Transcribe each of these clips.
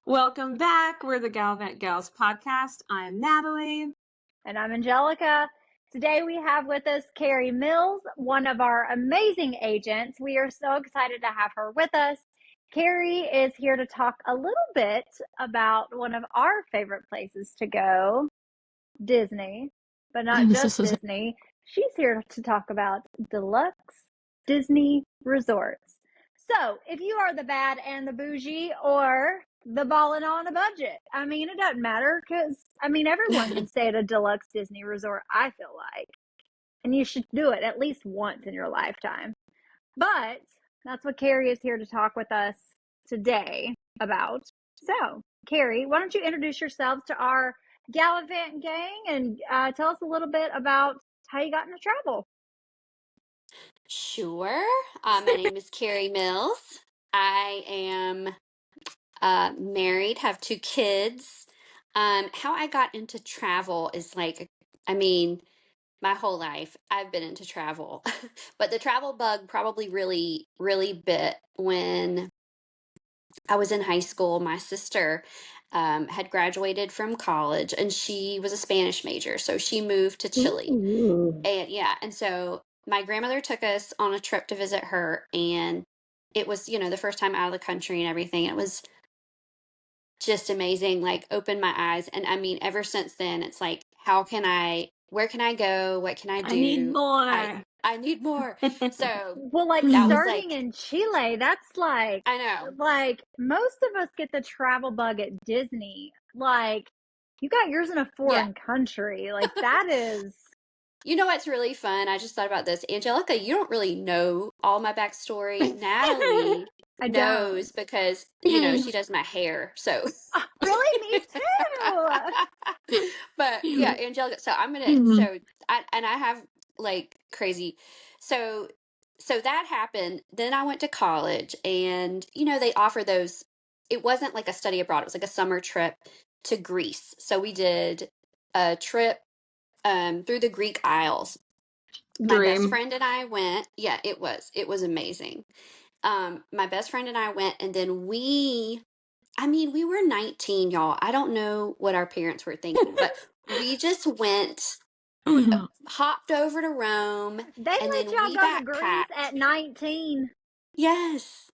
Welcome back. We're the Gallivant Gals podcast. I'm Natalie. And I'm Angelica. Today we have with us Kerri Mills, one of our amazing agents. We are so excited to have her with us. Kerri is here to talk a little bit about one of our favorite places to go, Disney, but not just Disney. She's here to talk about Deluxe Disney Resorts. So if you are the bad and the bougie or the ballin' on a budget, I mean, it doesn't matter because, everyone can stay at a Deluxe Disney Resort, I feel like. And you should do it at least once in your lifetime. But that's what Kerri is here to talk with us today about. So, Kerri, why don't you introduce yourselves to our Gallivant gang and tell us a little bit about how you got into travel. Sure. My name is Kerri Mills. I am married, have 2 kids. How I got into travel is my whole life I've been into travel. But the travel bug probably really bit when I was in high school. My sister had graduated from college and she was a Spanish major. So she moved to Chile. And so my grandmother took us on a trip to visit her, and it was, the first time out of the country and everything. It was just amazing, like opened my eyes. And ever since then, it's like, where can I go? What can I do? I need more. I need more. So, well, like starting in Chile, that's like, I know. Like most of us get the travel bug at Disney. Like you got yours in a foreign country. Like that is. You know what's really fun? I just thought about this. Angelica, you don't really know all my backstory. Natalie knows because, she does my hair. So really? Me too. But yeah, Angelica, so I'm gonna I have like crazy so that happened. Then I went to college and they offer those. It wasn't like a study abroad, it was like a summer trip to Greece. So we did a trip through the Greek Isles. My best friend and I went. Yeah, it was amazing. My best friend and I went, and then we were 19, y'all. I don't know what our parents were thinking, but we just went, hopped over to Rome, They and let then y'all we go to Greece backpacked. at 19. Yes.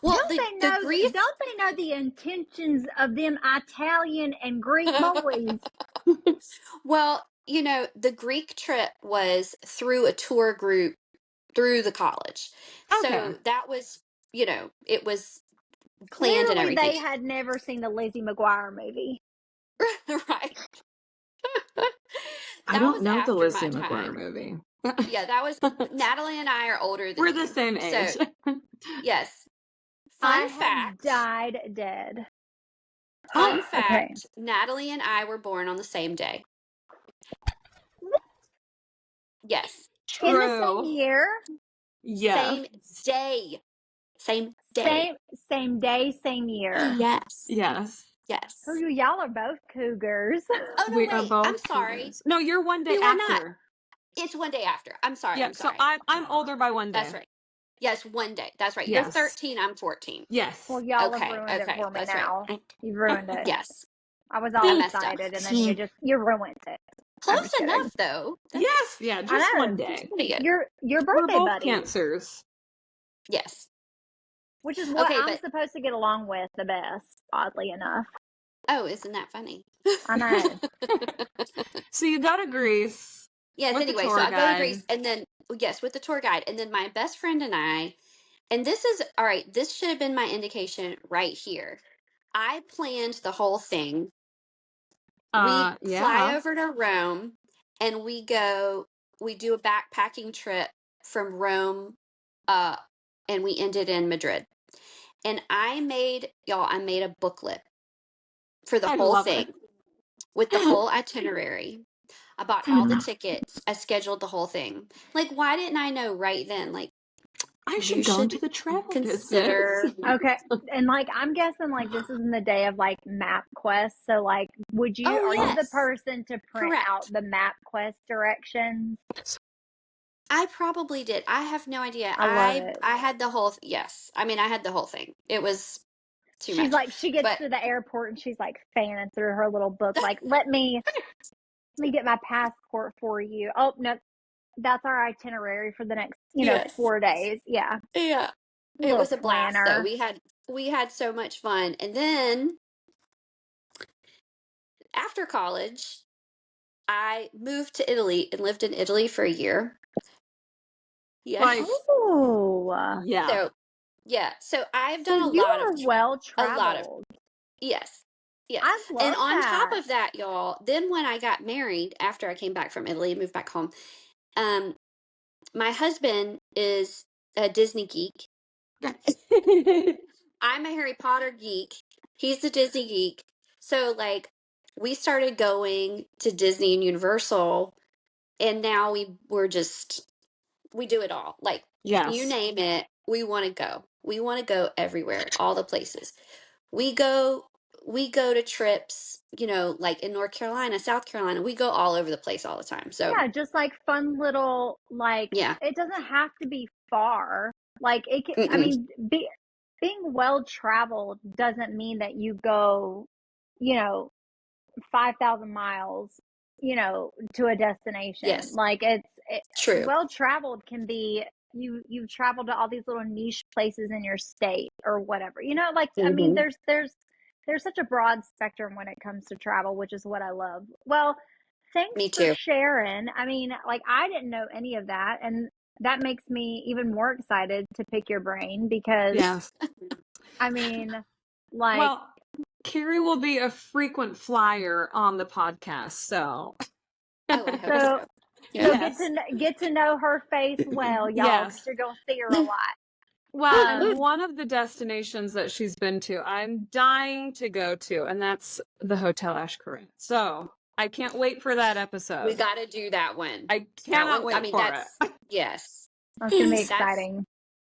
Well, don't they know the intentions of them Italian and Greek boys? Well, the Greek trip was through a tour group through the college. Okay. So that was, it was planned. Clearly and everything. They had never seen the Lizzie McGuire movie. Right. I don't know the Lizzie McGuire movie. Yeah, that was Natalie and I are older than We're you. the same age. So, yes. Fun fact. Died dead. Fun fact. Okay. Natalie and I were born on the same day. Yes. True. In the same year? Yeah. Same day. Same day, same year. Yes. Yes. Yes. Oh, y'all are both cougars. Oh, no, we are both I'm sorry. Cougars. No, you're one day after. Not. It's one day after. I'm sorry. Yeah, I'm sorry. So I'm older by one day. That's right. Yes, one day. That's right. Yes. You're 13. I'm 14. Yes. Well, y'all have ruined it for me now. Right. You've ruined it. Yes. I was all excited, and then you ruined it. Close enough, though. Yes. Yeah. Just one day. Your birthday We're both buddies. Cancers. Yes. Which is what I'm supposed to get along with the best, oddly enough. Oh, isn't that funny? I know. So you go to Greece. Yes, anyway, so I go to Greece, and then, yes, with the tour guide, and then my best friend and I, and this is, all right, this should have been my indication right here. I planned the whole thing. We fly over to Rome, and we do a backpacking trip from Rome, and we ended in Madrid. And I made a booklet for the whole thing with the whole itinerary. I bought all the tickets. I scheduled the whole thing. Like, why didn't I know right then? Like, I should go into the travel business. Okay. And like, I'm guessing like this is in the day of like MapQuest. So like, are you the person to print out the MapQuest directions? I probably did. I have no idea. I love it. I had the whole, yes. I had the whole thing. It was too She's much. like, she gets But to the airport and she's like fanning through her little book, like, let me get my passport for you. Oh no, that's our itinerary for the next, yes, 4 days. Yeah, yeah, it little was a blast though. planner. We had so much fun. And then after college, I moved to Italy and lived in Italy for a year. Like, Yes. Oh, yeah. So, yeah. So I've so done you are well a lot of, traveled. yes. Yes. I And love on top that. of that, y'all, then when I got married after I came back from Italy and moved back home, um, my husband is a Disney geek. I'm a Harry Potter geek. He's a Disney geek. So, like, we started going to Disney and Universal, and now we do it all. Like, you Yes. name it, we want to go. We want to go everywhere, all the places. We go we go to trips, like in North Carolina, South Carolina. We go all over the place all the time. So, Yeah, just like fun little, like, yeah. it doesn't have to be far. Like it can, I Mm-mm. mean, being well traveled doesn't mean that you go, you know, 5,000 miles, to a destination. Yes. Like True. well traveled can be you've traveled to all these little niche places in your state or whatever. Like, I mean, Hmm. there's such a broad spectrum when it comes to travel, which is what I love. Well, thanks Me for too. sharing. I mean, like, I didn't know any of that, and that makes me even more excited to pick your brain because, Yes. I mean, like, Well, Kerri will be a frequent flyer on the podcast, so Oh, I hope so so. so Yeah. yes. get to know her face well, y'all, because Yes. you're gonna see her a lot. Well, and Um, one of the destinations that she's been to, I'm dying to go to, and that's the Hotel Ashcaret. So I can't wait for that We episode. got to do that one. I That cannot one, I wait mean, for it. yes. that's gonna be That's exciting.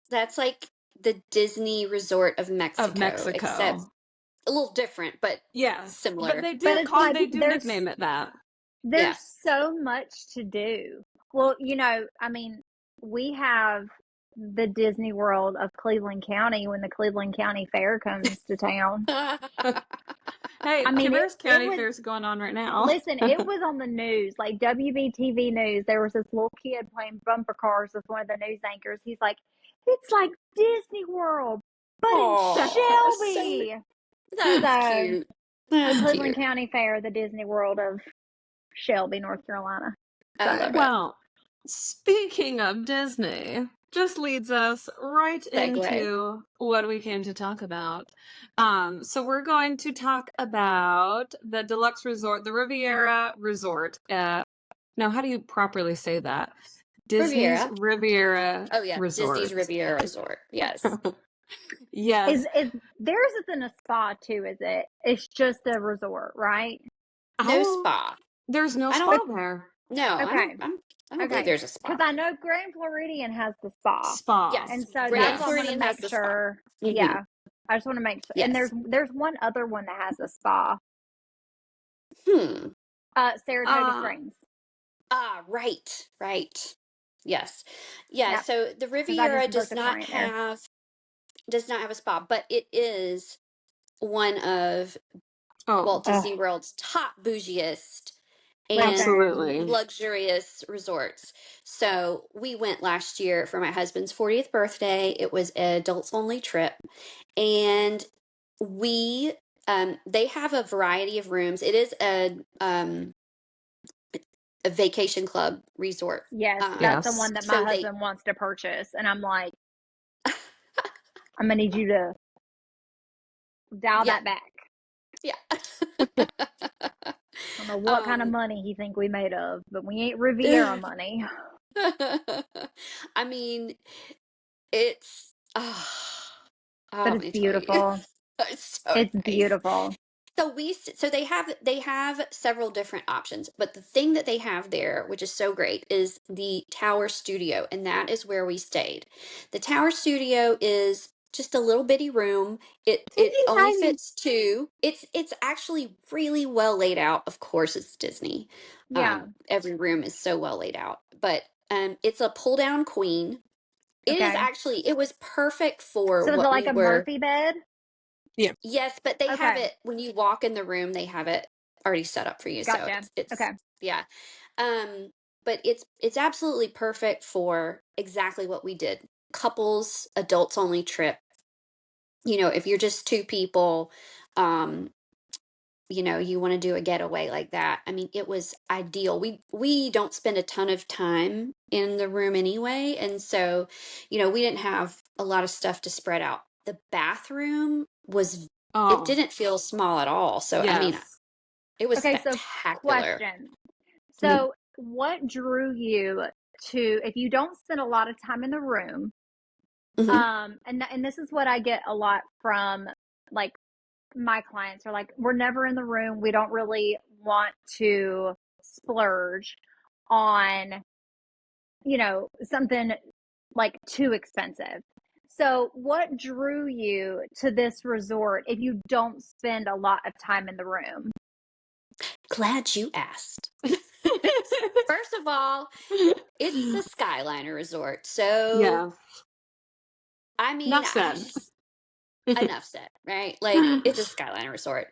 that's like the Disney Resort of Of Mexico, except Mexico. a little different, but Yes. But similar. But it's like they do nickname it that. Yeah. there's so much to do. Well, I mean, we have the Disney World of Cleveland County when the Cleveland County Fair comes to town. Hey, I mean, Traverse it County was, Fair is going on right now. listen, it was on the news, like WBTV News. There was this little kid playing bumper cars with one of the news anchors. He's like, it's like Disney World, but in Oh, Shelby. that's So cute. the That's Cleveland cute. County Fair, the Disney World of Shelby, North Carolina. I So love it. Well, speaking of Disney, just leads us right Segue. into what we came to talk about. So we're going to talk about the deluxe resort, the Riviera Resort. Now, how do you properly say that? Disney's Riviera. Riviera Oh yeah, Disney's Resort. Riviera Resort. Yes. is Yes. theirs isn't a spa too, is it? It's just a resort, right? No Oh, spa. there's no I spa don't. there. No, Okay. I don't believe Okay. there's a Because spa. I know Grand Floridian has the spa. Spa. Yes, And so Grand that's Yes. what I want to Floridian has make the spa. sure. Hmm. Yeah. I just want to make sure. And Yes. there's one other one that has a spa. Hmm. Saratoga Uh, Springs. Ah, right, right. Yes. Yeah, Yep. so the Because I Riviera just booked a client there. does not have a spa, but it is one of oh, Walt Disney World's top bougiest and Listen. absolutely. luxurious resorts. So we went last year for my husband's 40th birthday. It was an adults only trip. And we they have a variety of rooms. It is a vacation club resort. Yes, that's the Yes. one that my So they husband wants to purchase. And I'm like, I'm going to need you to dial yeah, that back. yeah. I don't know what kind of um money he think we made of, but we ain't Riviera money. I mean, it's But oh, let it's me tell you. beautiful. It's so It's nice. beautiful. So they have several different options, but the thing that they have there, which is so great, is the Tower Studio, and that is where we stayed. The Tower Studio is just a little bitty room. It Teeny only tiny. fits two. It's actually really well laid out. Of course, it's Disney. Yeah. Every room is so well laid out, but it's a pull down queen. Okay. It was perfect for So is it what like we a were. Murphy bed? Yes, but they have Okay. it when you walk in the room, they have it already set up for you. So Gotcha. it's Okay. yeah. But it's absolutely perfect for exactly what we did. Couples, adults only trip. If you're just two people, um, you want to do a getaway like that. I mean, it was ideal. We don't spend a ton of time in the room anyway, and so, we didn't have a lot of stuff to spread out. The bathroom it Oh, didn't feel small at all. So, I mean, yes. it was Okay. So, spectacular. question. Mhm. So, what drew you to, if you don't spend a lot of time in the room, Hmm. and this is what I get a lot from like my clients are like, we're never in the room. We don't really want to splurge on, something like too expensive. So, what drew you to this resort if you don't spend a lot of time in the room? Glad you asked. First of all, it's the Skyliner Resort. So, Yeah. I mean, Enough said. enough said, right? Like, it's a Skyliner Resort.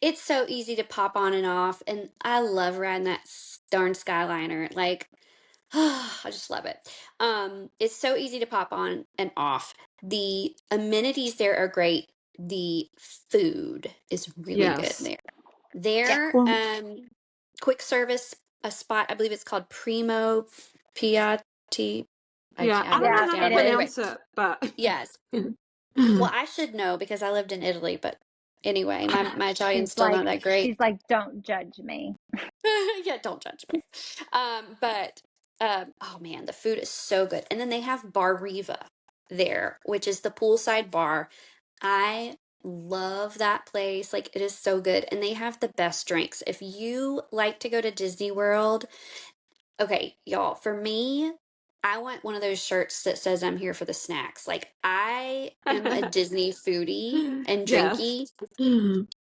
It's so easy to pop on and off, and I love riding that darn Skyliner. Like, I just love it. It's so easy to pop on and off. The amenities there are great. The food is really good Yes. there. Yeah. Their Well, quick service a spot, I believe it's called Primo Piatti. yeah, I I don't wrote know it Yeah, how to down, it but is. anyway, pronounce it, but yes. Well, I should know because I lived in Italy, but anyway, my Italian's She's still like, not that great. don't judge me. Yeah, don't judge me. But oh man, the food is so good. And then they have Bar Riva there, which is the poolside bar. I love that place. Like, it is so good. And they have the best drinks. If you like to go to Disney World, okay, y'all, for me, I want one of those shirts that says I'm here for the snacks. Like, I am a Disney foodie and yes. drinky.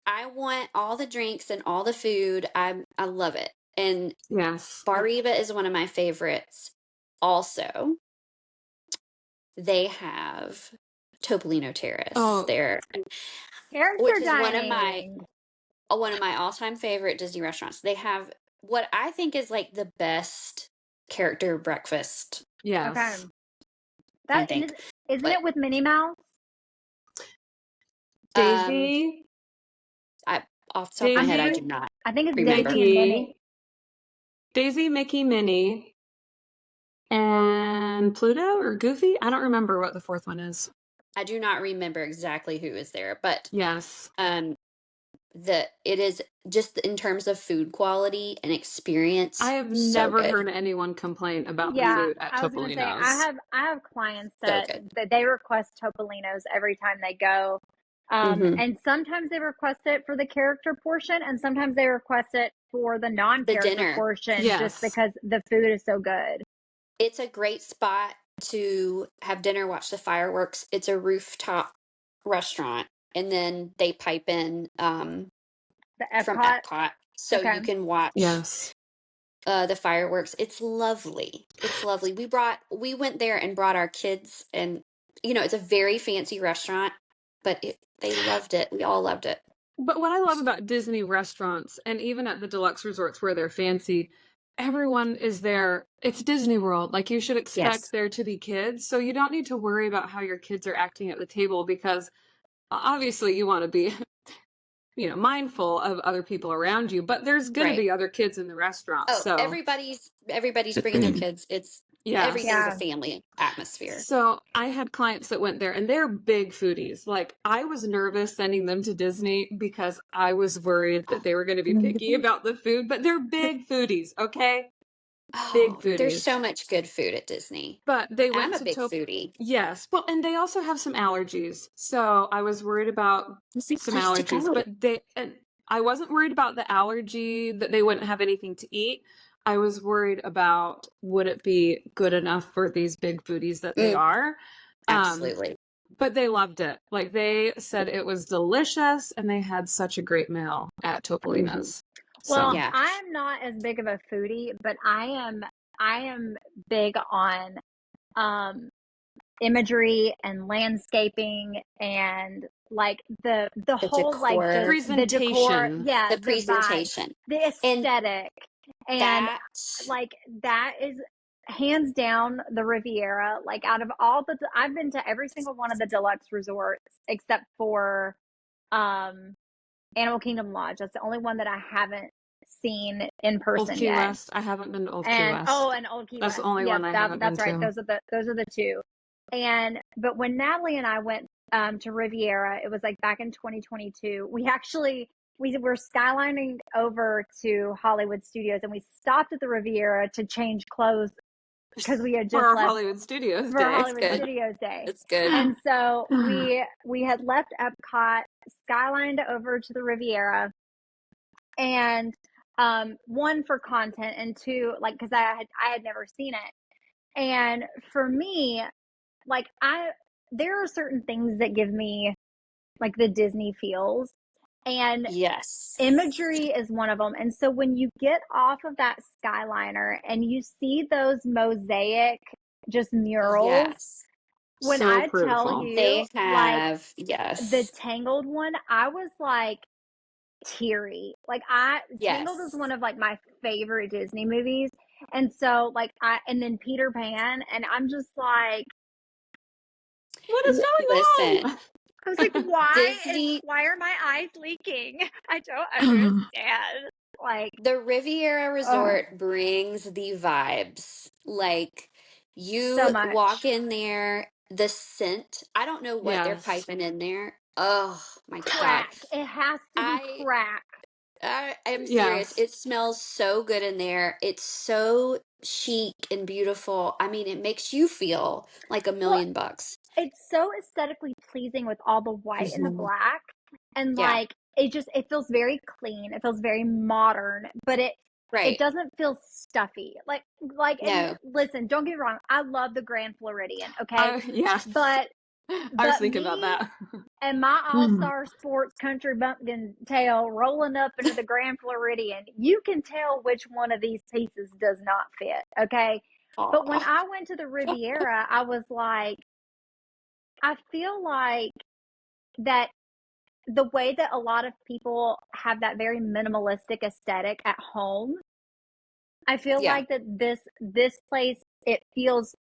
I want all the drinks and all the food. I love it. And Yes. Bariba is one of my favorites. Also, they have Topolino Terrace Oh, there, Character which is dining. one of my all-time favorite Disney restaurants. They have what I think is like the best character breakfast, Okay. yes. I That think. isn't But it with Minnie Mouse? um Daisy, I off the top of my I'm head I Daisy, do not I think it's remember. Daisy and Minnie. Mickey, Daisy, Mickey, Minnie, and Pluto or Goofy. I don't remember what the fourth one is. I do not remember exactly who is there, but Yes. um it is just in terms of food quality and I experience have so never good. heard anyone complain about the Yeah, food at I was gonna say Topolino's. I have clients So that good. they request Topolinos every time they go. Hmm. And sometimes they request it for the character portion, and sometimes they request it for the The non-character dinner. portion, just Yes. because the food is so good. It's a great spot to have dinner, watch the fireworks. It's a rooftop restaurant, and then they pipe in The from Epcot. Epcot, so Okay. you can watch Yes. the fireworks. It's lovely. It's lovely. We went there and brought our kids, and it's a very fancy restaurant, but they loved it. We all loved it. But what I love about Disney restaurants, and even at the deluxe resorts where they're fancy, everyone is there. It's Disney World. Like, you should expect Yes. there to be kids. So you don't need to worry about how your kids are acting at the table because obviously you want to be, mindful of other people around you, but there's going to Right. be other kids in the restaurant. Oh, So, everybody's bringing their kids. Everything's a yes. Yeah. family atmosphere. So I had clients that went there and they're big foodies. Like, I was nervous sending them to Disney because I was worried that they were going to be picky about the food, but they're big foodies, okay? Big Oh, there's foodies. so much good food at Disney. But they I'm went a to big foodie. Yes. Well, and they also have some allergies. So I was worried about It's a some place to allergies, go. but and I wasn't worried about the allergy that they wouldn't have anything to eat. I was worried about would it be good enough for these big foodies that they Mm, are. Um, absolutely. but they loved it. Like, they said it was delicious and they had such a great meal at Hmm. Topolino's. Well, So, Yeah. I'm not as big of a foodie, but I am big on um imagery and landscaping and like the whole like decor, just the decor, Presentation. yeah, the the vibe, presentation, the and aesthetic, and that, like that is hands down the Riviera. Like out of all the, I've been to every single one of the deluxe resorts except for um Animal Kingdom Lodge. That's the only one that I haven't seen in Old person Key yet. West. I haven't been to Old Key And West. and Old Key That's the West. only Yep, one I haven't been that's right. to. Those are the two. And but when Natalie and I went to Riviera, it was like back in 2022. We were skylining over to Hollywood Studios, and we stopped at the Riviera to change clothes because we had For just our left Hollywood Studios for Day. it's Hollywood good. Studios Day. It's good. And so we had left Epcot, skylined over to the Riviera, and one for content, and two, like, because I had never seen it. And for me, like, there are certain things that give me like the Disney feels, and Yes. imagery is one of them. And so when you get off of that Skyliner and you see those mosaic just murals, Yes. when So I tell beautiful. you, They like have, the yes. Tangled one, I was like teary. Like Tangled is Yes. one of like my favorite Disney movies. And so like and then Peter Pan, and I'm just like, What is Listen, going I was like, Disney, why are my eyes leaking? I don't understand. Like, the Riviera oh, Resort brings the vibes. Like, so you walk much in there, the scent, I don't know what they're Yes. piping in there. Oh my God. crack. It has to be I crack. I am serious. Yes. It smells so good in there. It's so chic and beautiful. I mean, it makes you feel like a Well, million bucks. it's so aesthetically pleasing with all the white and the Mhm. black, and Yeah, like it feels very clean. It feels very modern, but it right. doesn't feel stuffy. And No. listen, don't get me wrong, I love the Grand Floridian, okay? Yeah. But I was but thinking about me that. and my all-star sports country bumpkin tail rolling up into the Grand Floridian, you can tell which one of these pieces does not fit, okay? But when Aw. I went to the Riviera, I was like, I feel like that the way that a lot of people have that very minimalistic aesthetic at home, I feel Yeah. like that this place, it feels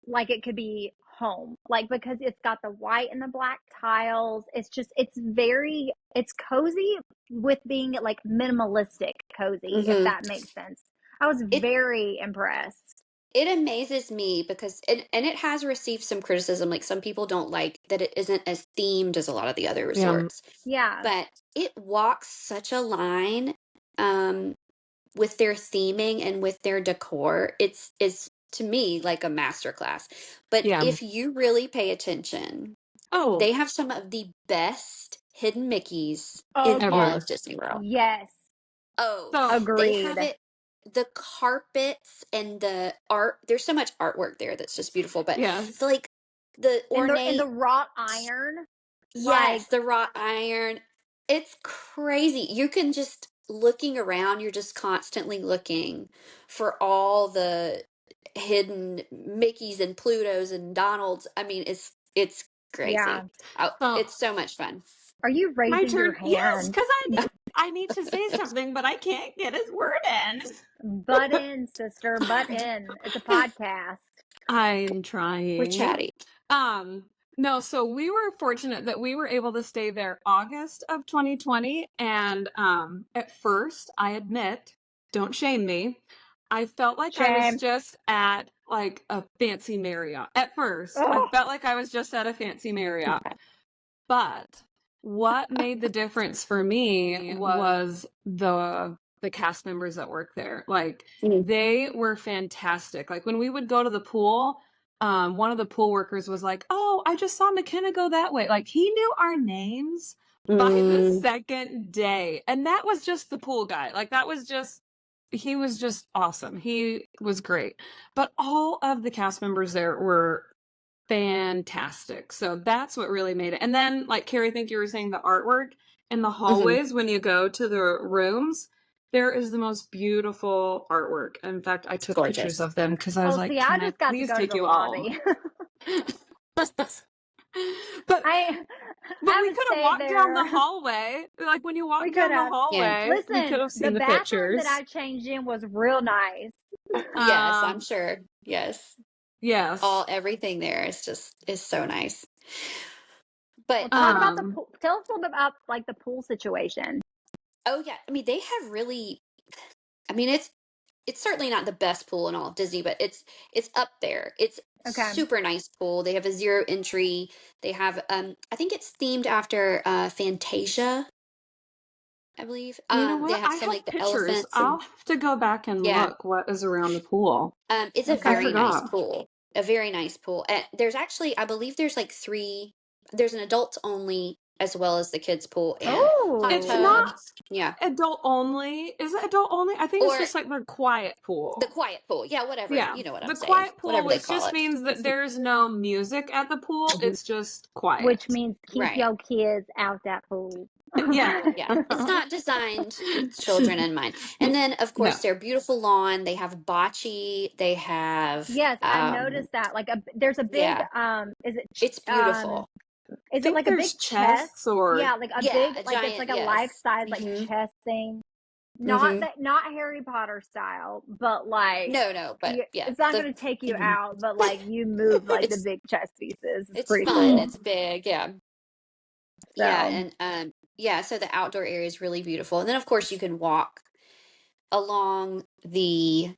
like it could be home, like, because it's got the white and the black tiles. It's cozy with being like minimalistic cozy, if hmm that makes sense. I was It very impressed. it amazes me because and it has received some criticism. Like some people don't like that it isn't as themed as a lot of the other Yeah. resorts, Yeah. but it walks such a line um with their theming and with their decor. It's to me like a masterclass. But Yeah. if you really pay attention, Oh, they have some of the best hidden Mickeys in Oh all yes. ever. of Disney World. Yes. Oh, So, they Agreed. have it. The carpets and the art. There's so much artwork there that's just beautiful. But yes. like the And the ornate, wrought iron, like, yes, the wrought iron. It's crazy. You can just looking around. You're just constantly looking for all the hidden Mickeys and Plutos and Donalds. I mean, it's yeah. crazy. Oh, So, it's so much fun. Are you my raising your turn. Yes, hand? because I need to say something, but I can't get his word in. Butt in, sister, butt in. It's a podcast. I'm We're trying. chatty. Um, no, so we were fortunate that we were able to stay there August of 2020. And at first, I admit, don't shame me, I felt like I was Shame. just at like a fancy Marriott. At first, I Oh, felt like I was just at a fancy Marriott. But what made the difference for me was the cast members that work there. Like Mm, they were fantastic. Like when we would go to the pool, one of the pool workers was like, "Oh, I just saw McKenna go that way." Like he knew our names by the mm, second day. And that was just the pool guy. Like that was just he was just awesome. He was great. But all of the cast members there were fantastic. So that's what really made it. And then, like Kerri, I think you were saying the artwork in the mhm. hallways when you go to the rooms, there is the most beautiful artwork. In fact, I It's took pictures gorgeous. of them because I was oh, like, see, I can I just got to please go to take the you all? lobby. But I we haven't could have stayed walked down the there. hallway. Like when you We walk could down the have. Yeah. hallway, we could Listen, have the seen the bathroom that pictures. I changed in was real nice. Yes, I'm Um, sure. Yes. yes. Everything there is so nice. Well, But talk about the pool. Tell us a little bit about like the pool situation. oh yeah, I mean they have really I mean it's certainly not the best pool in all of Disney, but it's up there. It's Okay. super nice pool. They have a zero entry. They have I think it's themed after Fantasia, I believe. You know They what? have I some have like the pictures. elephants I'll and have to go back and yeah. look what is around the pool. It's a Okay. I very nice forgot. pool. A very nice pool. There's actually I believe there's like three there's an adults only as well as the kids pool and hot It's not Oh, tubs. Yeah. adult only. Is it adult only? I think it's Or just like the quiet the pool. quiet pool. Yeah, whatever. Yeah. You know what I'm The saying. quiet pool, Whatever they which call just it. means that there's no music at the pool. It's just which quiet. means keep Right. your kids out that pool. Yeah. Yeah. It's not designed with children in mind. And then of No. course their beautiful lawn. They have bocce. They have Yes, I noticed that. Like there's a big yeah. is it It's beautiful. I is it think like a there's big chest? chess or Yeah, like a Yeah, big a like it's giant like a life yes. size like Mm-hmm. chess thing. Mm-hmm. Not Harry Potter style, but like No, but yeah. it's not The going to take you out, but like you move like the it's big chess pieces. It's it's pretty fun. cool. It's big. Yeah. Yeah, So and yeah, so the outdoor area is really beautiful. And then of course you can walk along the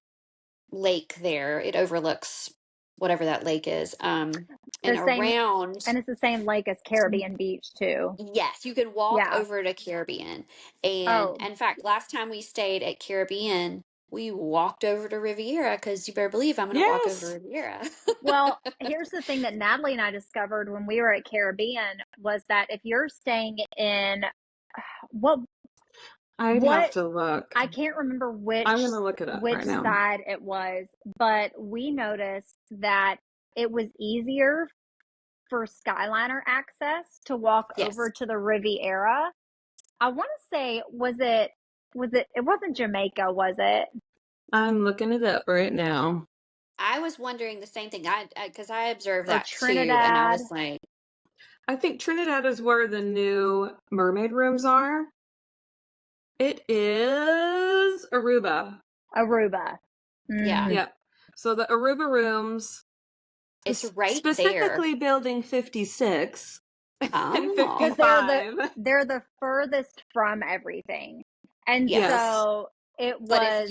lake there. It overlooks whatever that lake is. And the same, around, and it's the same lake as Caribbean Beach too. yes, you can walk Yeah. over to Caribbean. And Oh, in fact, last time we stayed at Caribbean, we walked over to Riviera because you better believe I'm going to walk over to yes. Riviera. well, here's the thing that Natalie and I discovered when we were at Caribbean was that if you're staying in what I'd have what to look. I can't remember I'm going to look it up which right now. side it was, but we noticed that it was easier for Skyliner access to walk over Yes. to the Riviera. I want to say it wasn't Jamaica, was it? I'm looking it up right now. I was wondering the same thing. I because I observed Or that too, and I Trinidad? was like, I think Trinidad is where the new mermaid rooms are. It is Aruba. Aruba. yeah, Yep. So the Aruba rooms, it's right there. specifically building 56 and Oh, Because 55. they're the furthest from everything. And yes. so it was But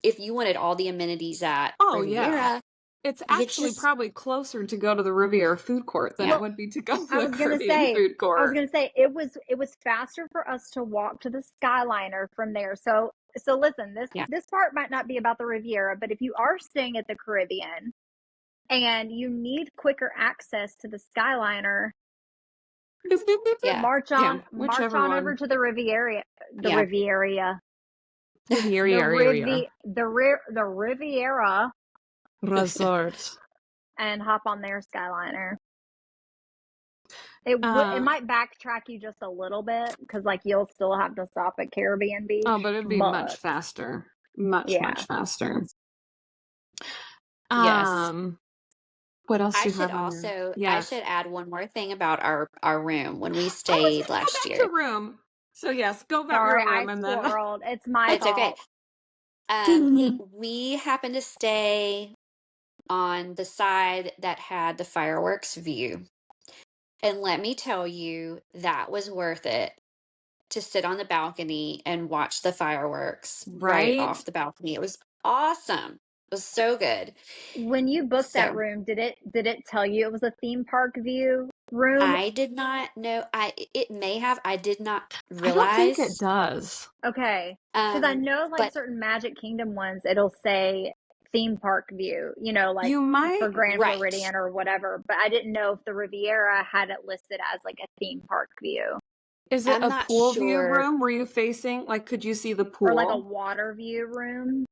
if you wanted all the amenities at Oh, yeah. Riviera, It's you actually just probably closer to go to the Riviera food court than Yeah. it would be to go to I the was gonna Caribbean say food court. it was faster for us to walk to the Skyliner from there. So listen, Yeah. this part might not be about the Riviera, but if you are staying at the Caribbean and you need quicker access to the Skyliner, Yeah. march on whichever one. over to the Riviera, Yeah. Riviera. the Riviera Resort. and hop on their Skyliner. It might backtrack you just a little bit because like you'll still have to stop at Caribbean Beach. Oh, but it'd be much faster. Much faster. Yes. What else do I you should have on also there? I Yes. should add one more thing about our room when we I was stayed gonna last go back year. to room. So yes, go about Sorry, your I room and then squirreled. It's my It's okay. fault. We happened to stay on the side that had the fireworks view. And let me tell you, that was worth it to sit on the balcony and watch the fireworks right right? off the balcony. It was awesome. It was so good. When you booked that So room, did it tell you it was a theme park view room? I did not know. It may have. I did not I don't think it realize. does. Okay. Because I know like But certain Magic Kingdom ones, it'll say theme park view, like You might for Grand right. Floridian or whatever. But I didn't know if the Riviera had it listed as like a theme park view Is it I'm a not pool view sure. room? Were you facing could you see the pool? or like a water view room.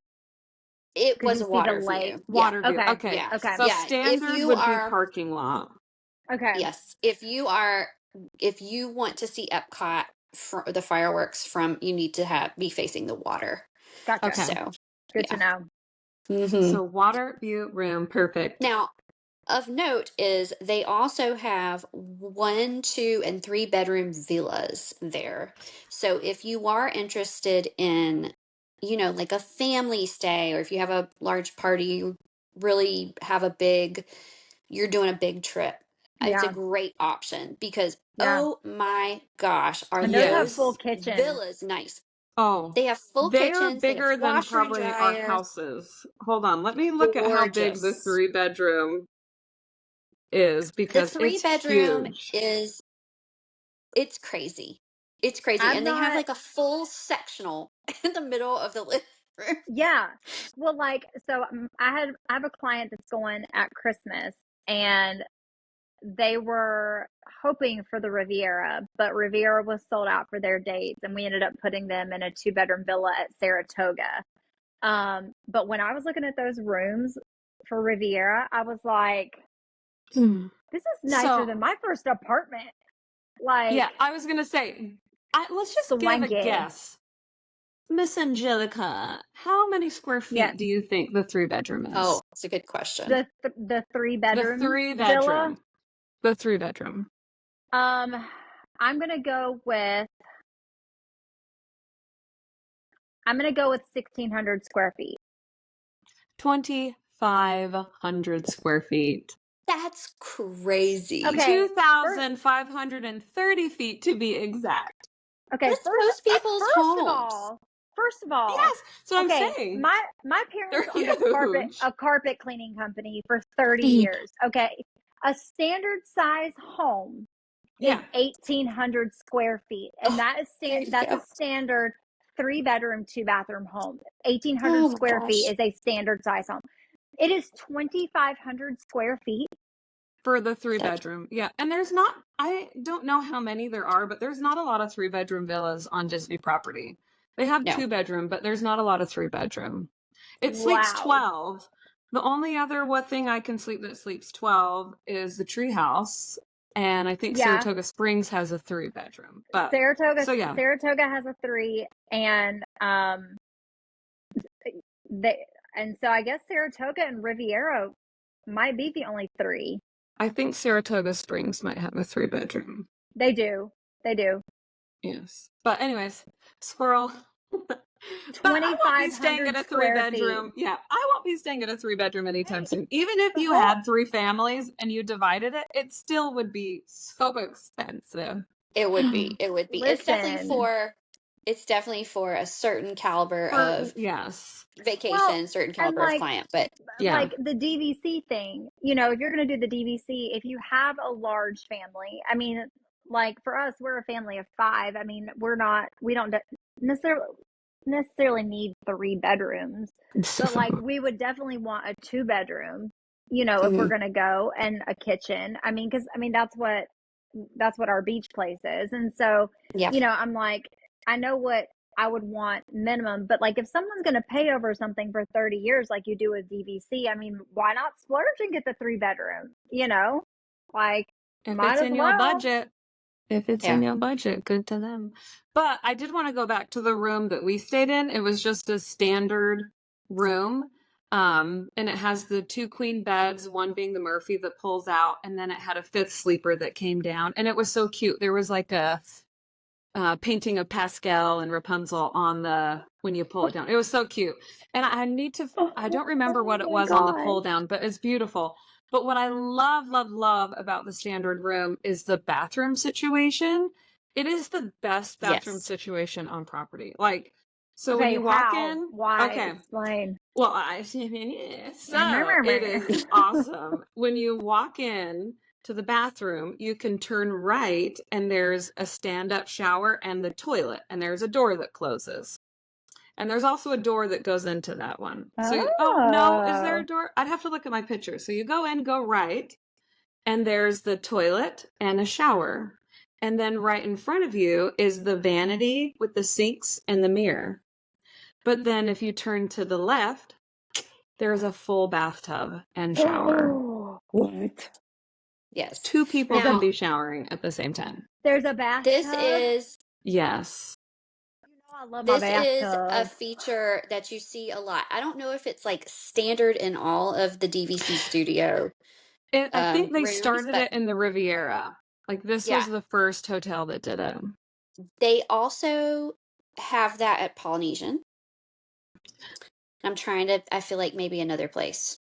It Could was you a see the water lake? view. Yeah. Water view. Okay. Okay. Yeah. Okay. So Yeah. If standard you would be are parking lot. Okay. yes, if you want to see Epcot for the fireworks from, you need to be facing the water. Gotcha. Okay. So Good to know. mhm. So water view room, perfect. Now, of note is they also have 1, 2, and 3 bedroom villas there. So if you are interested in, like a family stay, or if you have a large party, you really have you're doing a big trip. It's a Yeah. great option because, Yeah. oh my gosh, are And those have full those Yes. kitchens. villas nice? Oh, They have full they are kitchens, they have bigger than washer and probably our dryers. houses. Hold on, let me look at how big the Gorgeous. 3 bedroom is The because three it's bedroom huge. it's crazy. It's crazy. I'm And they have not, like a full sectional in the middle of the living room. yeah. Well, like, so I have a client that's going at Christmas, and they were hoping for the Riviera, but Riviera was sold out for their dates, and we ended up putting them in a 2 bedroom villa at Saratoga. But when I was looking at those rooms for Riviera, I was like, Hmm. this is nicer So, than my first apartment. Like, yeah, I was gonna say, let's just give a swanky. guess. Miss Angelica, how many square Yes. feet do you think the 3 bedroom is? Oh, that's a good question. The three The bedroom three villa. bedroom. The 3 bedroom. Um, I'm gonna go with 1,600 square feet. 2,500 square feet. That's crazy. Okay. First, 2,530 feet to be exact. okay. That's most people's homes. First of all, Yes, so I'm okay. saying My they're parents owned huge. a carpet cleaning company for 30 years. Okay. A standard size home is Yeah. 1,800 square feet, and Oh, there you that's a go. standard 3 bedroom, 2 bathroom home. 1,800 Oh my square feet gosh. is a standard size home. It is 2,500 square feet. For the three That's bedroom. Yeah. And I don't know how many there are, but there's not a lot of 3 bedroom villas on Disney property. They have no. 2 bedroom, but there's not a lot of 3 bedroom. It sleeps Wow. 12. The only other thing I can sleep that sleeps 12 is the treehouse. And I think Yeah. Saratoga Springs has a 3 bedroom. But Saratoga so yeah. Saratoga has a 3, and they and so I guess Saratoga and Riviera might be the only 3. I think Saratoga Springs might have a 3 bedroom. They do. They do. Yes. But anyways, squirrel. But I won't be staying at 2,500 a three square feet. bedroom. Yeah, I won't be staying at a 3 bedroom anytime Hey, soon. Even if the you whole had 3 families and you divided it, it still would be so expensive. It would be. It would be. listen. It's definitely for a certain caliber For of yes. Well, vacation, certain and caliber of client, but Yeah. the DVC thing, if you're going to do the DVC, if you have a large family, I mean, like for us, we're a family of 5. I mean, we don't necessarily need 3 bedrooms, but like we would definitely want a 2 bedroom, if we're mhm, going to go, and a kitchen. I mean, because that's what our beach place is. And so, yeah. I'm like, I know what I would want minimum, but like if someone's going to pay over something for 30 years, like you do with DVC, I mean, why not splurge and get the 3 bedroom? Like, If might it's as in your well. budget. If it's in Yeah. your budget, good to them. But I did want to go back to the room that we stayed in. It was just a standard room. And it has the 2 queen beds, one being the Murphy that pulls out, and then it had a 5th sleeper that came down. And it was so cute. There was like a painting of Pascal and Rapunzel on when you pull it down. It was so cute. And I don't remember what it Oh my was on the pull gosh. down, but it's beautiful. But what I love, love, love about the standard room is the bathroom situation. It is the best bathroom Yes. situation on property. Like, so when Okay, you walk how? in, Why? okay. Explain. Well, so it is awesome. When you walk in to the bathroom, you can turn right and there's a stand-up shower and the toilet, and there's a door that closes. And there's also a door that goes into that one. So, oh no, is there a Oh. door? I'd have to look at my picture. So you go in, go right, and there's the toilet and a shower. And then right in front of you is the vanity with the sinks and the mirror. But then if you turn to the left, there's a full bathtub and shower. What? Yes. 2 people can Now, be showering at the same time. There's a this bathtub? is Yes. I love my a bathtub. feature that you see a lot. I don't know if it's like standard in all of the DVC studio I think they rooms, started but it in the Riviera. Like, this was yeah, the first hotel that did it. they also have that at Polynesian. I feel like maybe another place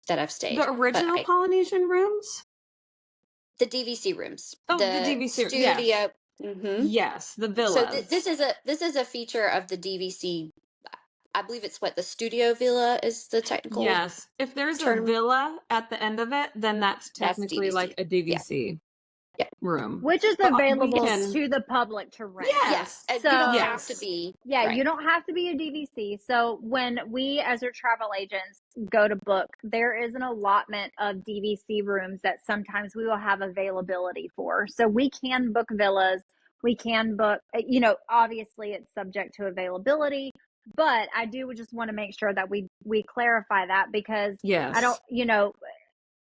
that I've stayed, The original Polynesian rooms? the DVC rooms, Oh, the the DVC, yes. studio. hmm Yes, the So villas. this is a feature of the DVC. I believe it's what the studio villa is the technical Yes. If there's a term. villa at the end of it, then that's That's technically like DVC. a Yeah, DVC yeah, room. which is But we available can, to the public to rent. yeah. yes, You don't have to yes, be Yeah, right. you don't have to be a DVC. So when we, as your travel agents, go to book, there is an allotment of DVC rooms that sometimes we will have availability for. So we can book villas. We can book, obviously it's subject to availability, but I do just want to make sure that we clarify that, because I don't, yes,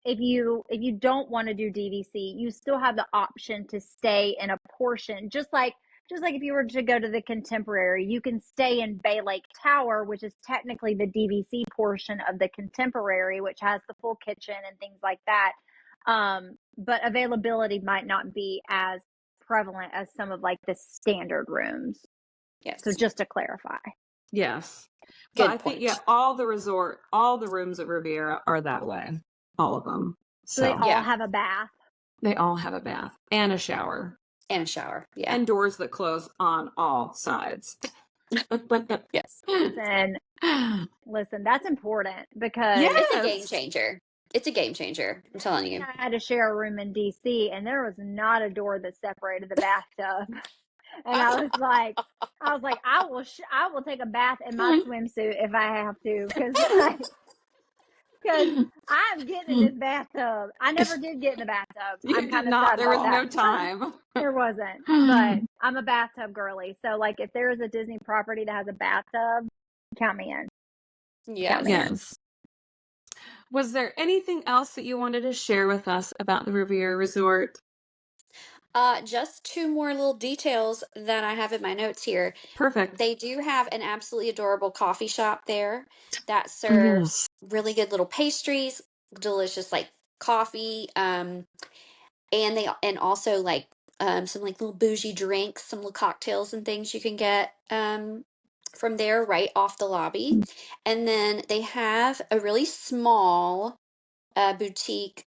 if you don't want to do DVC, you still have the option to stay in a portion, just like if you were to go to the Contemporary, you can stay in Bay Lake Tower, which is technically the DVC portion of the Contemporary, which has the full kitchen and things like that. But availability might not be as prevalent as some of like the standard rooms. Yes. So just to clarify. yes. Good But I think, point. all the rooms at Riviera are that way. All of them. So they So all Yeah. have a bath. they all have a bath and a shower And a shower. Yeah. and doors that close on all sides. Yes. Listen, that's important because It's a game Yes. changer. It's a game changer. I'm telling you. I had to share a room in DC, and there was not a door that separated the bathtub. And I was like, I will take a bath in my swimsuit if I have to, because I'm getting in this bathtub. I never did get in the bathtub. You I'm did kind of not. sad There was about no that. time. There wasn't, but I'm a bathtub girly. So like, if there is a Disney property that has a bathtub, count me in. Yes. Yes. Was there anything else that you wanted to share with us about the Riviera Resort? Just two more little details that I have in my notes here. Perfect. They do have an absolutely adorable coffee shop there that Oh, serves yes. really good little pastries, delicious like coffee, and also like some like little bougie drinks, some little cocktails and things you can get from there right off the lobby. And then they have a really small boutique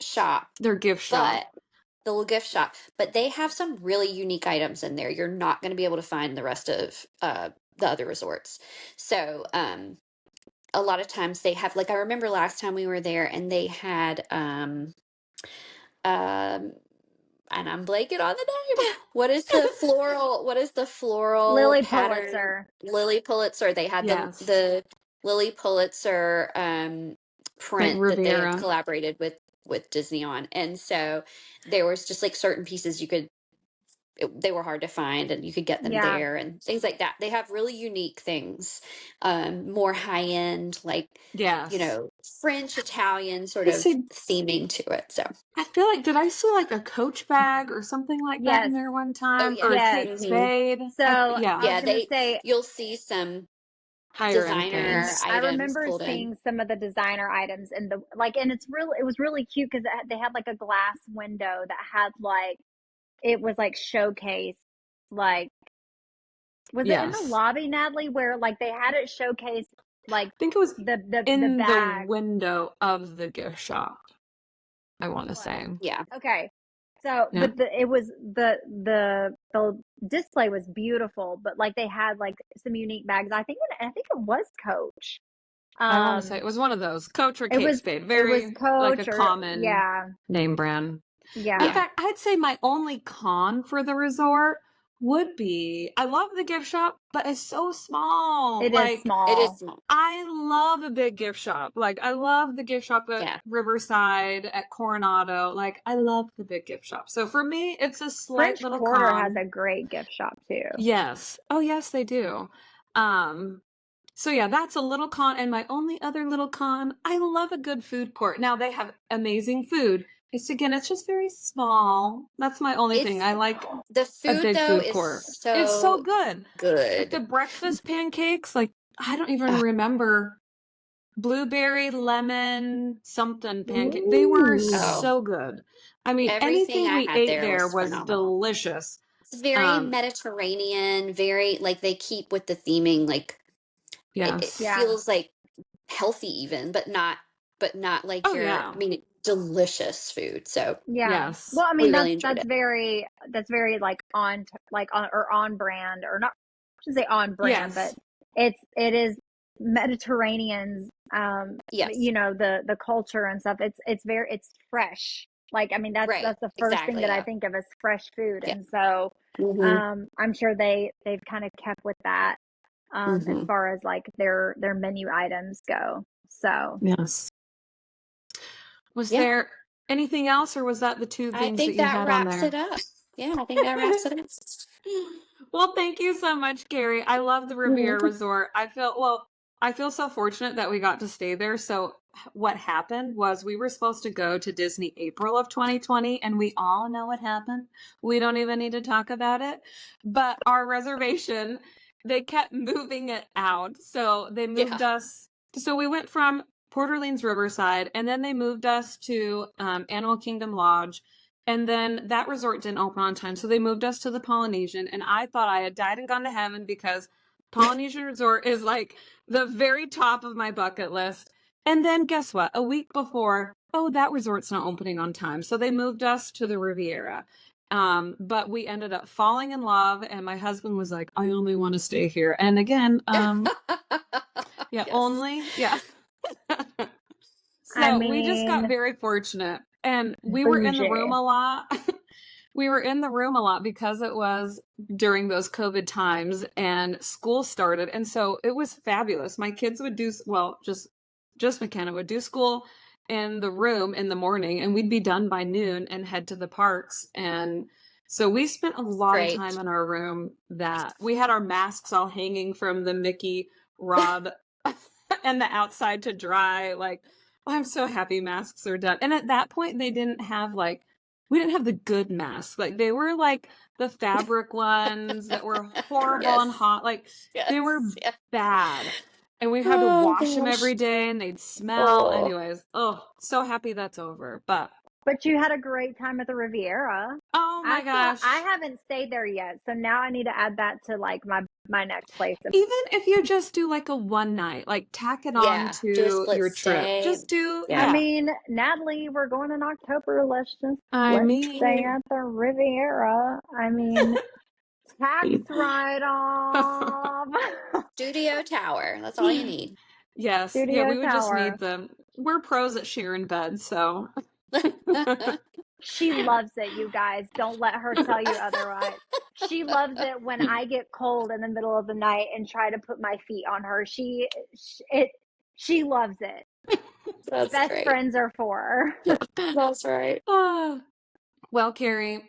shop, Their gift shop. but the little gift shop, but they have some really unique items in there you're not going to be able to find in the rest of the other resorts. So a lot of times they have, like, I remember last time we were there and they had um and I'm blanking on the name. What is the floral Lily pattern? Pulitzer. Lily Pulitzer. They had Yes. the Lily Pulitzer Like print that they had Riviera. collaborated with Disney on. And so there was just like certain pieces they were hard to find and you could get them Yeah. there and things like that. They have really unique things, more high end, like, Yes. French, Italian sort I of see. theming to it. So, I feel like, did I see like a Coach bag or something like that in Yes. there one oh time? yeah, Or a Yes. Kate hmm Spade? So Yeah. I was yeah, going to say, you'll see some Higher end designer things. I items remember pulled in. seeing some of the designer items and it was really cute because they had like a glass window that had like, it was like showcase, like, was it in the Yes. lobby, Natalie, where like they had it showcase like I think it was the in the bag? window of the gift shop, I want to say. Yeah. Okay. So, Yeah. but it was the display was beautiful, but like they had like some unique bags. I think it was Coach. I want to say it was one of those, Coach or It Kate was Spade. it was Very like a Coach or common yeah. name brand. Yeah. In fact, I'd say my only con for the resort would be, I love the gift shop, but it's so small. It is Like, small. It is small. I love a big gift shop. Like, I love the gift shop at Yeah. Riverside, at Coronado. Like, I love the big gift shop. So for me, it's a slight French little Quarter con. has a great gift shop too. Yes. Oh, yes, they do. So yeah, that's a little con. And my only other little con, I love a good food court. Now they have amazing food. It's just very small. That's my only thing. I like The a food big though food is court. It's so so good. Like the good. breakfast pancakes, like I don't even remember blueberry, lemon, something pancake. They were Ooh. so good. I mean, Everything anything I we had ate there there was was phenomenal. delicious. It's very Mediterranean, very like they keep with the theming, like it Yes. Yeah. feels like healthy even, but not like Oh, yeah. I mean, delicious food. So Yeah. Yes. Well, I we mean really enjoyed that's it. very like on or on brand, or not, I shouldn't say on brand, but Yes. it is Mediterranean's Yes. you know, the culture and stuff. It's fresh. Like, I mean, that's Right. the first thing Exactly. that I Yeah. think of as fresh food. Yeah. And so Mm-hmm. I'm sure they've kind of kept with that as Mm-hmm. far as like their menu items go. So Yes. Was Yeah. there anything else, or was that the two I things that think you that had on wraps there? it up. Yeah, I think that wraps it up. Well, thank you so much, Kerri. I love the You're Riviera welcome. Resort. I feel so fortunate that we got to stay there. So what happened was we were supposed to go to Disney April of 2020, and we all know what happened. We don't even need to talk about it. But our reservation, they kept moving it out. So they moved Yeah. us. So we went from Port Orleans Riverside, and then they moved us to Animal Kingdom Lodge. And then that resort didn't open on time. So they moved us to the Polynesian. And I thought I had died and gone to heaven because Polynesian Resort is like the very top of my bucket list. And then guess what? A week before, oh, that resort's not opening on time. So they moved us to the Riviera. But we ended up falling in love, and my husband was like, I only want to stay here. And again, yeah, Yes. only, yeah. I So we just got mean, very fortunate, and we were in the room bougie. a lot. We were in the room a lot because it was during those COVID times and school started. And so it was fabulous. My kids would do, well, just McKenna would do school in the room in the morning, and we'd be done by noon and head to the parks. And so we spent a lot of Great. time in our room that we had our masks all hanging from the Mickey rod and the outside to dry. Like, oh, I'm so happy masks are done. And at that point, they didn't have like, we didn't have the good masks. Like, they were like the fabric ones that were horrible and Yes. hot. Like, they were Yes. Yeah. bad. And we had to Oh wash them gosh. every day, and they'd smell. Oh. Anyways, oh, so happy that's over. But you had a great time at the Riviera. oh my gosh. I haven't stayed there yet, so now I need to add that to like my next place. Even if you just do like a one night, like tack it on Yeah. Do a to split your trip. stay. Just do, Yeah. I mean, Natalie, we're going in October. Let's I stay mean, at the Riviera. I mean, tax write off. Studio tower. That's all you need. yes. Yeah, Studio we would just tower. need them. We're pros at sharing beds, so. She loves it, you guys. Don't let her tell you otherwise. She loves it when I get cold in the middle of the night and try to put my feet on her. She loves it. That's Best great. friends are for her. That's right. Well, Kerri,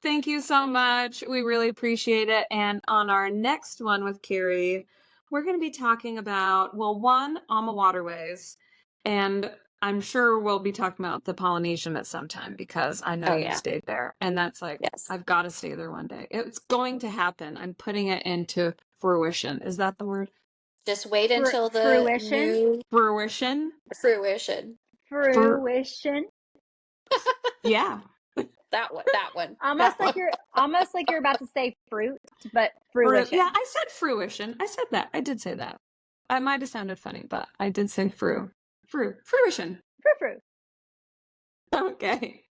thank you so much. We really appreciate it. And on our next one with Kerri, we're going to be talking about, well, one, on the waterways. And I'm sure we'll be talking about the Polynesian at some time because I know Oh, you yeah. stayed there. And that's like, Yes. I've got to stay there one day. It's going to happen. I'm putting it into fruition. Is that the word? Just wait until the Fruition. new Fruition? fruition. Fruition. Yeah. That one. Almost That like you're about to say fruit, but one. fruition. Yeah, I said fruition. I said that. I did say that. I might have sounded funny, but I did say fruition. Fruit. Okay.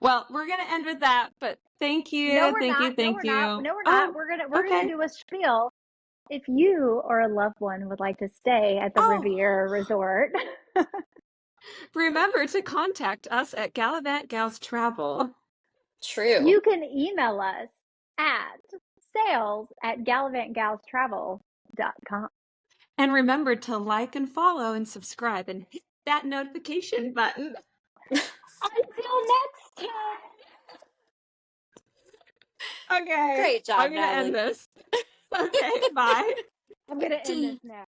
Well, we're gonna end with that, but thank you. No, we're thank not. you. Thank No, we're you. not. No, we're not. Oh, We're okay. gonna do a spiel. If you or a loved one would like to stay at the Oh. Riviera Resort, Remember to contact us at Gallivant Gals Travel. True. you can email us at sales@gallivantgalstravel.com. And remember to like and follow and subscribe and hit that notification button. Until next time. Okay. Great job, I'm gonna Natalie. end this. Okay, bye. I'm gonna end this now.